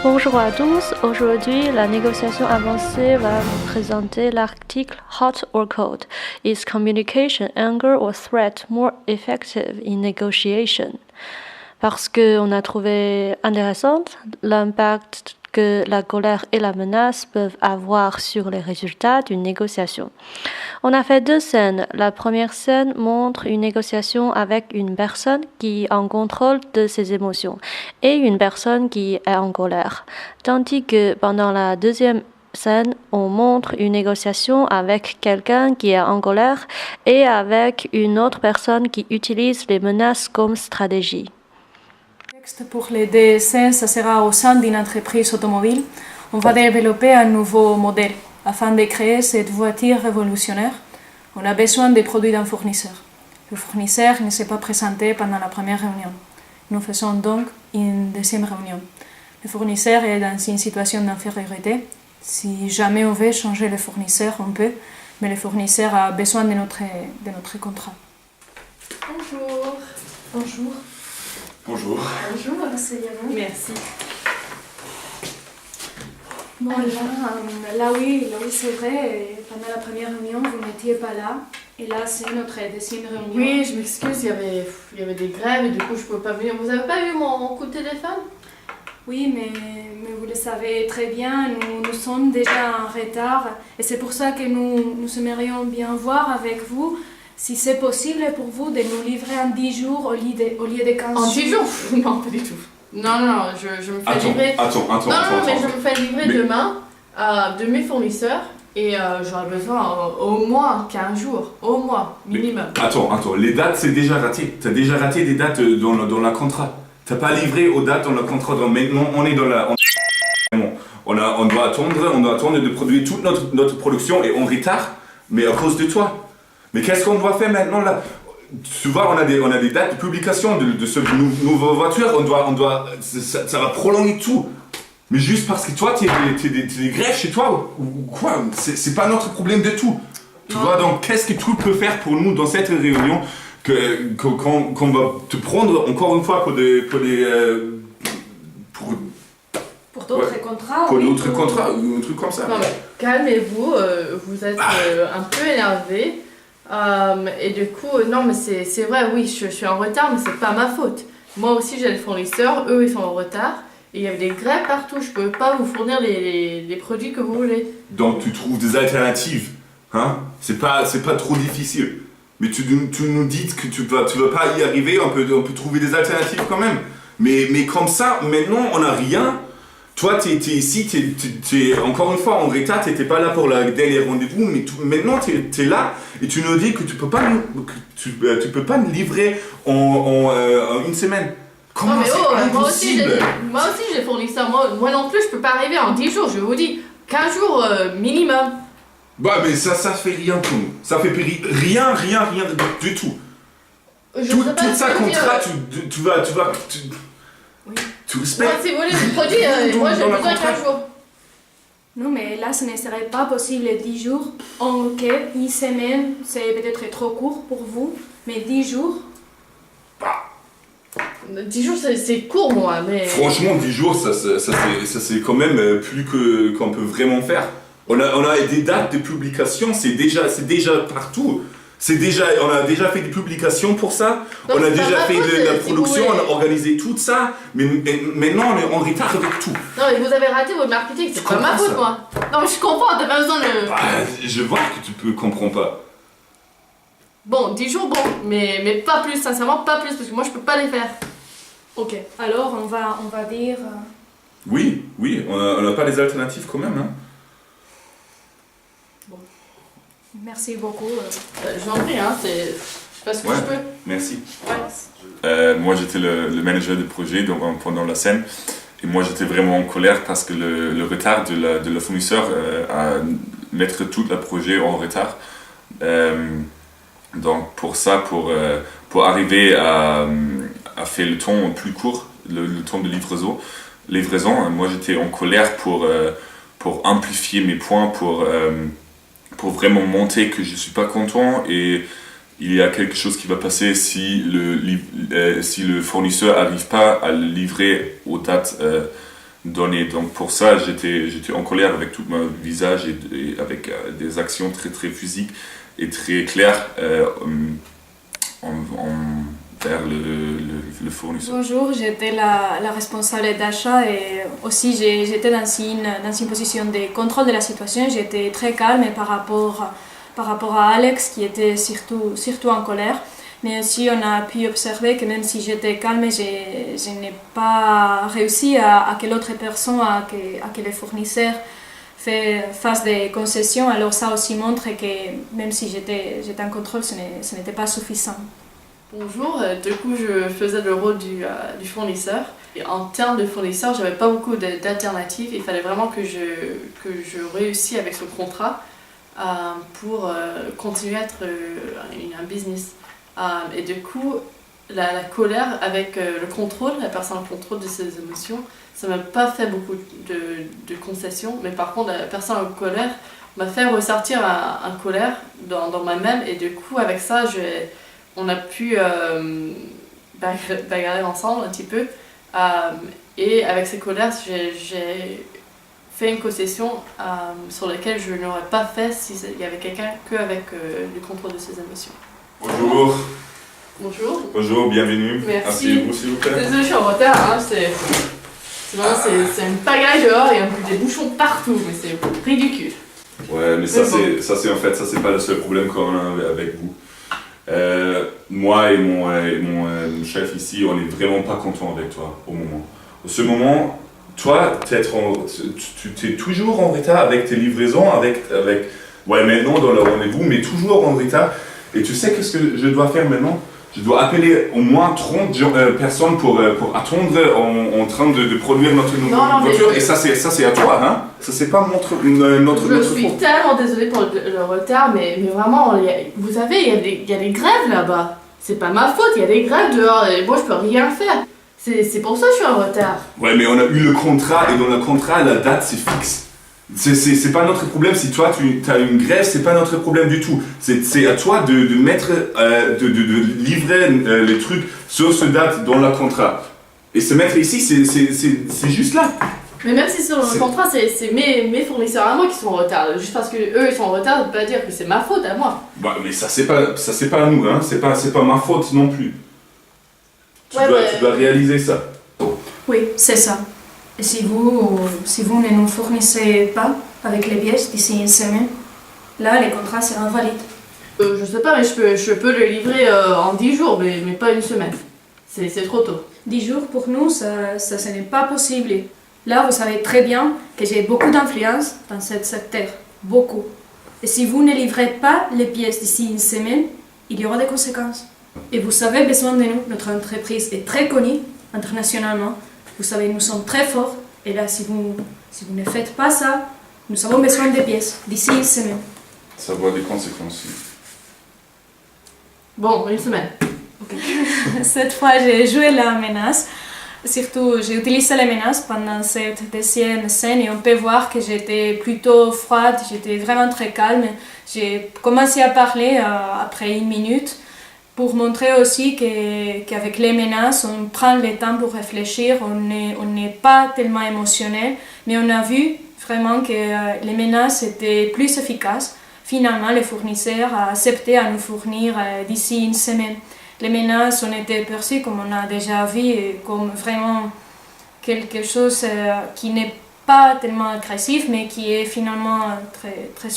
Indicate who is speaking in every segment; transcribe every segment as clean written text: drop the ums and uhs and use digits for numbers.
Speaker 1: Bonjour à tous. Aujourd'hui, la négociation avancée va présenter l'article Hot or Cold. Is communication, anger or threat more effective in negotiation? Parce qu'on a trouvé intéressant l'impact que la colère et la menace peuvent avoir sur les résultats d'une négociation. On a fait 2 scènes. La première scène montre une négociation avec une personne qui est en contrôle de ses émotions et une personne qui est en colère. Tandis que pendant la deuxième scène, on montre une négociation avec quelqu'un qui est en colère et avec une autre personne qui utilise les menaces comme stratégie.
Speaker 2: Pour les deux scènes, ça sera au sein d'une entreprise automobile. On va développer un nouveau modèle. Afin de créer cette voiture révolutionnaire, on a besoin des produits d'un fournisseur. Le fournisseur ne s'est pas présenté pendant la première réunion. Nous faisons donc une deuxième réunion. Le fournisseur est dans une situation d'infériorité. Si jamais on veut changer le fournisseur, on peut, mais le fournisseur a besoin de notre contrat.
Speaker 3: Bonjour.
Speaker 4: Bonjour.
Speaker 3: Bonjour,
Speaker 4: asseyez-vous.
Speaker 3: merci.
Speaker 2: Bon, là oui, c'est vrai. Pendant la première réunion, vous n'étiez pas là. Et là, c'est notre deuxième réunion.
Speaker 3: Oui, je m'excuse, il y avait des grèves et du coup, je ne pouvais pas venir. Vous n'avez pas eu mon coup de téléphone?
Speaker 2: Oui, mais vous le savez très bien, nous sommes déjà en retard. Et c'est pour ça que nous aimerions bien voir avec vous si c'est possible pour vous de nous livrer en 10 jours au lieu de 15 jours.
Speaker 3: En 10 jours? Non, pas du tout. Non, je me fais livrer...
Speaker 4: Attends.
Speaker 3: Mais je me fais livrer demain de mes fournisseurs et j'aurai besoin au moins 15 jours, au moins, minimum.
Speaker 4: Mais, attends, les dates c'est déjà raté. T'as déjà raté des dates dans la contrat. T'as pas livré aux dates dans le contrat. Maintenant, on est dans la... On doit attendre de produire toute notre production et on retard, mais à cause de toi. Mais qu'est-ce qu'on doit faire maintenant là? Tu vois, on a des dates de publication de ce nouveau voiture, ça va prolonger tout. Mais juste parce que toi, t'es des grèves chez toi ou quoi? C'est pas notre problème du tout. Tu vois, donc qu'est-ce que tu peux faire pour nous dans cette réunion qu'on va te prendre encore une fois pour
Speaker 2: d'autres contrats?
Speaker 4: Pour d'autres contrats ou un truc comme ça.
Speaker 3: Non mais calmez-vous, vous êtes un peu énervé. Et du coup, non mais c'est vrai, oui, je suis en retard, mais c'est pas ma faute. Moi aussi j'ai le fournisseur, eux ils sont en retard. Et il y avait des grèves partout, je peux pas vous fournir les produits que vous voulez.
Speaker 4: Donc tu trouves des alternatives, hein? C'est pas trop difficile. Mais tu nous dis que tu vas pas y arriver, on peut trouver des alternatives quand même. Mais comme ça, maintenant on n'a rien. Toi, t'es ici, t'es encore une fois en retard, t'étais pas là pour le dernier rendez-vous, mais maintenant t'es là et tu nous dis que tu peux pas nous livrer en une semaine. Comment
Speaker 3: non mais
Speaker 4: c'est impossible?
Speaker 3: moi aussi j'ai fourni ça, moi non plus je peux pas arriver en 10 jours, je vous dis, 15 jours minimum.
Speaker 4: Bah mais ça fait rien pour nous, ça fait rien du tout. Tout ça contrat, tu vas...
Speaker 3: Oui.
Speaker 4: Tu respectes.
Speaker 3: Moi, si vous voulez du produit, moi j'ai besoin de 15 jours.
Speaker 2: Non, mais là, ce ne serait pas possible 10 jours. Ok, une semaine, c'est peut-être trop court pour vous, mais 10 jours...
Speaker 3: 10 jours, c'est court, moi, mais...
Speaker 4: Franchement, 10 jours, ça c'est quand même plus qu'on peut vraiment faire. On a des dates de publication, c'est déjà partout. On a déjà fait des publications pour ça,
Speaker 3: non,
Speaker 4: on a déjà fait de la
Speaker 3: si
Speaker 4: production, on a organisé tout ça, mais maintenant on est en retard avec tout.
Speaker 3: Non mais vous avez raté votre marketing, c'est pas ma faute moi. Non mais je comprends, t'as pas besoin de...
Speaker 4: Je vois que tu comprends pas.
Speaker 3: Bon, 10 jours, bon, mais pas plus, sincèrement pas plus, parce que moi je peux pas les faire.
Speaker 2: Ok, alors on va dire...
Speaker 4: Oui, on n'a pas les alternatives quand même, hein.
Speaker 2: Merci beaucoup.
Speaker 3: J'en prie, hein, je fais ce que je peux.
Speaker 4: Merci.
Speaker 3: Ouais.
Speaker 4: Moi j'étais le manager du projet pendant la scène et moi j'étais vraiment en colère parce que le retard de la fournisseur a mettre tout le projet en retard. Donc pour ça, pour arriver à faire le temps plus court, le temps de livraison, moi j'étais en colère pour amplifier mes points, pour vraiment montrer que je ne suis pas content et il y a quelque chose qui va passer si le fournisseur n'arrive pas à le livrer aux dates donner. Donc pour ça, j'étais en colère avec tout mon visage et avec des actions très très physiques et très claires vers le fournisseur.
Speaker 2: Bonjour, j'étais la responsable d'achat et aussi j'étais dans une position de contrôle de la situation. J'étais très calme par rapport à Alex qui était surtout en colère. Mais aussi on a pu observer que même si j'étais calme, je n'ai pas réussi à que l'autre personne, à que les fournisseurs fassent des concessions. Alors ça aussi montre que même si j'étais en contrôle, ce n'était pas suffisant.
Speaker 3: Bonjour, du coup je faisais le rôle du fournisseur. Et en termes de fournisseur, j'avais pas beaucoup d'alternatives. Il fallait vraiment que je réussisse avec ce contrat pour continuer à être un business. Et du coup, la colère avec le contrôle, la personne en contrôle de ses émotions, ça m'a pas fait beaucoup de concessions. Mais par contre, la personne en colère m'a fait ressortir un colère dans moi-même. Et du coup, avec ça, on a pu bagarrer ensemble un petit peu. Et avec ces colères, j'ai fait une concession sur laquelle je n'aurais pas fait s'il y avait quelqu'un qu'avec le contrôle de ses émotions.
Speaker 4: Bonjour.
Speaker 3: Bonjour.
Speaker 4: Bonjour, bienvenue.
Speaker 3: Merci.
Speaker 4: Asseyez-vous s'il vous plaît.
Speaker 3: Désolée, je suis en retard. Hein, c'est une pagaille dehors, il y a des bouchons partout, mais c'est ridicule.
Speaker 4: Ouais, mais ça c'est pas le seul problème qu'on a avec vous. Moi et mon chef ici, on est vraiment pas content avec toi au moment. Au ce moment, toi, tu es toujours en retard avec tes livraisons, avec maintenant dans le rendez-vous, mais toujours en retard. Et tu sais qu'est-ce que je dois faire maintenant? Je dois appeler au moins 30 personnes pour attendre en train de produire notre nouvelle voiture. Et ça c'est à toi, hein? Ça c'est pas notre
Speaker 3: Je suis tellement désolée pour le retard, mais vraiment, vous savez, il y a des grèves là-bas. C'est pas ma faute, il y a des grèves dehors et moi je peux rien faire. C'est pour ça que je suis en retard.
Speaker 4: Ouais, mais on a eu le contrat et dans le contrat, la date c'est fixe. C'est pas notre problème. Si toi tu as une grève, c'est pas notre problème du tout. C'est à toi de mettre, de livrer les trucs sur ce date dans le contrat. Et se mettre ici, c'est juste là.
Speaker 3: Mais même si c'est dans le contrat, c'est mes fournisseurs à moi qui sont en retard. Juste parce que eux ils sont en retard, ça veut pas dire que c'est ma faute à moi.
Speaker 4: Bah, mais ça c'est pas à nous, hein. C'est pas ma faute non plus. Tu dois réaliser ça.
Speaker 2: Oui, c'est ça. Et si vous ne nous fournissez pas avec les pièces d'ici une semaine, là, les contrats seront valides.
Speaker 3: Je sais pas, mais je peux le livrer en 10 jours, mais pas une semaine. C'est trop tôt.
Speaker 2: 10 jours, pour nous, ce n'est pas possible. Là, vous savez très bien que j'ai beaucoup d'influence dans ce secteur. Beaucoup. Et si vous ne livrez pas les pièces d'ici une semaine, il y aura des conséquences. Et vous avez besoin de nous. Notre entreprise est très connue internationalement. Vous savez, nous sommes très forts. Et là, si vous ne faites pas ça, nous avons besoin des pièces d'ici une semaine.
Speaker 4: Ça va avoir des conséquences.
Speaker 3: Bon, une semaine.
Speaker 2: Okay. Cette fois, j'ai joué la menace. Surtout, j'ai utilisé la menace pendant cette deuxième scène et on peut voir que j'étais plutôt froide, j'étais vraiment très calme. J'ai commencé à parler après une minute pour montrer aussi qu'avec les menaces, on prend le temps pour réfléchir, on n'est pas tellement émotionnel, mais on a vu vraiment que les menaces étaient plus efficaces. Finalement, les fournisseurs ont accepté à nous fournir d'ici une semaine. Les menaces ont été perçues, comme on a déjà vu, comme vraiment quelque chose qui n'est pas tellement agressif, mais qui est finalement très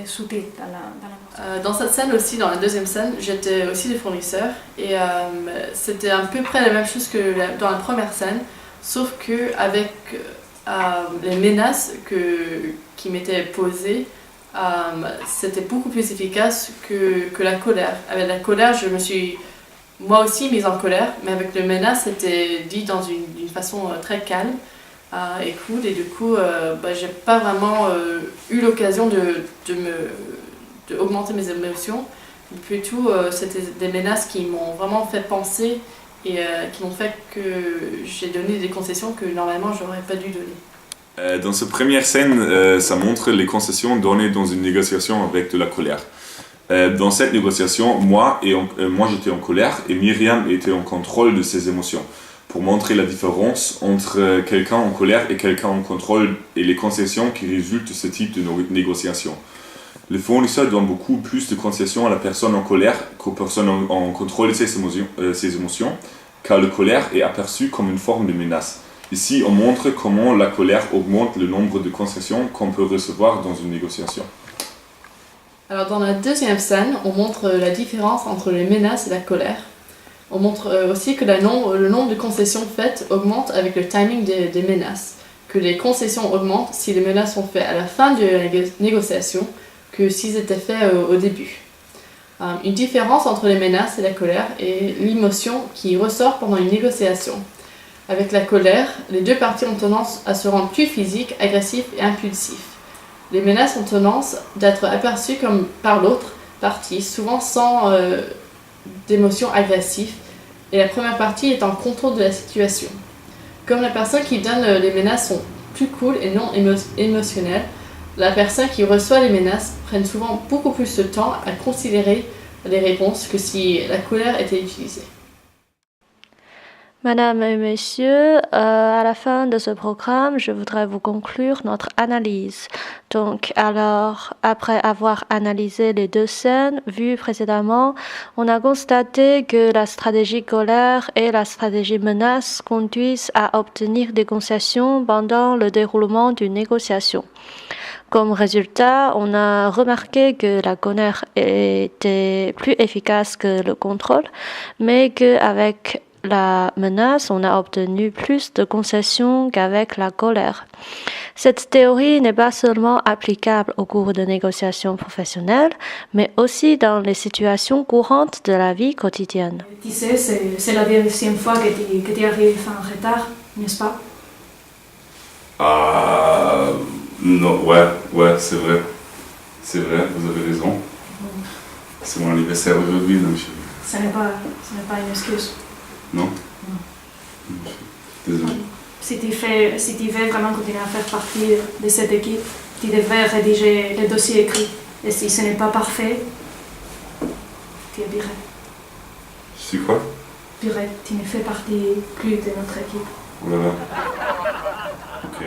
Speaker 2: subtil dans la
Speaker 3: Dans cette scène aussi, dans la deuxième scène, j'étais aussi le fournisseur et c'était à peu près la même chose que dans la première scène, sauf qu'avec les menaces qui m'étaient posées, c'était beaucoup plus efficace que la colère. Avec la colère, je me suis moi aussi mise en colère, mais avec les menaces, c'était dit dans d'une façon très calme et cool. Et du coup, j'ai pas vraiment eu l'occasion de augmenter mes émotions. Plutôt, c'était des menaces qui m'ont vraiment fait penser et qui m'ont fait que j'ai donné des concessions que normalement j'aurais pas dû donner.
Speaker 4: Dans cette première scène, ça montre les concessions données dans une négociation avec de la colère. Dans cette négociation, moi j'étais en colère et Myriam était en contrôle de ses émotions. pour montrer la différence entre quelqu'un en colère et quelqu'un en contrôle et les concessions qui résultent de ce type de négociation. Le fournisseur donne beaucoup plus de concessions à la personne en colère qu'aux personnes en contrôle de ses émotions, car la colère est aperçue comme une forme de menace. Ici, on montre comment la colère augmente le nombre de concessions qu'on peut recevoir dans une négociation.
Speaker 3: Alors dans la deuxième scène, on montre la différence entre les menaces et la colère. On montre aussi que le nombre de concessions faites augmente avec le timing des menaces, que les concessions augmentent si les menaces sont faites à la fin de la négociation que s'ils étaient faits au début. Une différence entre les menaces et la colère est l'émotion qui ressort pendant une négociation. Avec la colère, les deux parties ont tendance à se rendre plus physiques, agressifs et impulsifs. Les menaces ont tendance d'être aperçues comme par l'autre partie, souvent sans d'émotions agressives, et la première partie est en contrôle de la situation. Comme la personne qui donne les menaces sont plus cool et non émotionnelles, la personne qui reçoit les menaces prend souvent beaucoup plus de temps à considérer les réponses que si la colère était utilisée.
Speaker 1: Madame et messieurs, à la fin de ce programme, je voudrais vous conclure notre analyse. Donc, alors, après avoir analysé les deux scènes vues précédemment, on a constaté que la stratégie colère et la stratégie menace conduisent à obtenir des concessions pendant le déroulement d'une négociation. Comme résultat, on a remarqué que la colère était plus efficace que le contrôle, mais qu'avec la menace, on a obtenu plus de concessions qu'avec la colère. Cette théorie n'est pas seulement applicable au cours de négociations professionnelles, mais aussi dans les situations courantes de la vie quotidienne.
Speaker 2: Tu sais, c'est la deuxième fois que tu arrives en retard, n'est-ce pas?
Speaker 4: Non, ouais, c'est vrai. C'est vrai, vous avez raison. C'est mon anniversaire aujourd'hui, donc
Speaker 2: Ce n'est pas une excuse.
Speaker 4: Non? Désolé.
Speaker 2: Si tu veux vraiment continuer à faire partie de cette équipe, tu devrais rédiger le dossier écrit. Et si ce n'est pas parfait, tu es viré.
Speaker 4: C'est quoi?
Speaker 2: Viré, tu ne fais partie plus de notre équipe.
Speaker 4: Oh là là. Ok.